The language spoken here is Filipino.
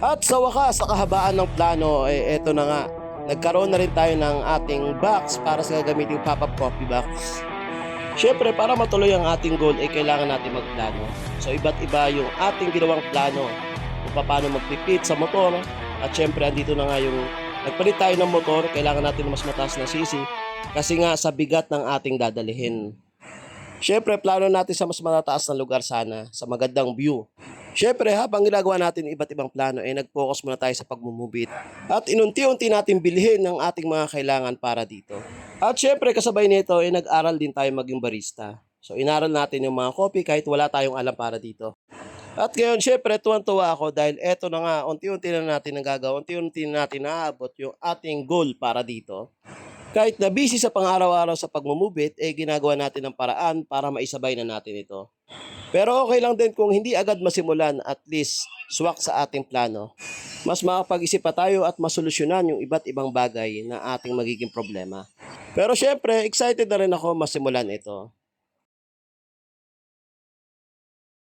At sa wakas, sa kahabaan ng plano, eto na nga. Nagkaroon na rin tayo ng ating box para sa gagamiting pop-up coffee box. Siyempre, para matuloy ang ating goal, kailangan natin magplano. So, iba't iba yung ating ginawang plano kung paano magpipit sa motor. At siyempre, andito na nga yung nagpalit tayo ng motor, kailangan natin ng mas mataas na sisi kasi nga sa bigat ng ating dadalihin. Siyempre, plano natin sa mas matataas na lugar sana, sa magandang view. Siyempre, habang ginagawa natin iba't ibang plano, nag-focus muna tayo sa pagmumubit. At inunti-unti natin bilhin ng ating mga kailangan para dito. At siyempre, kasabay nito, nag-aral din tayo maging barista. So, inaral natin yung mga coffee kahit wala tayong alam para dito. At ngayon, siyempre, tuwan-tuwa ako dahil eto na nga, unti-unti na natin nagagawa, unti-unti na natin naabot yung ating goal para dito. Kahit na busy sa pang-araw-araw sa pagmumubit, ginagawa natin ng paraan para maisabay na natin ito. Pero okay lang din kung hindi agad masimulan, at least swak sa ating plano. Mas makapag-isip pa tayo at masolusyonan yung iba't ibang bagay na ating magiging problema. Pero syempre, excited na rin ako masimulan ito.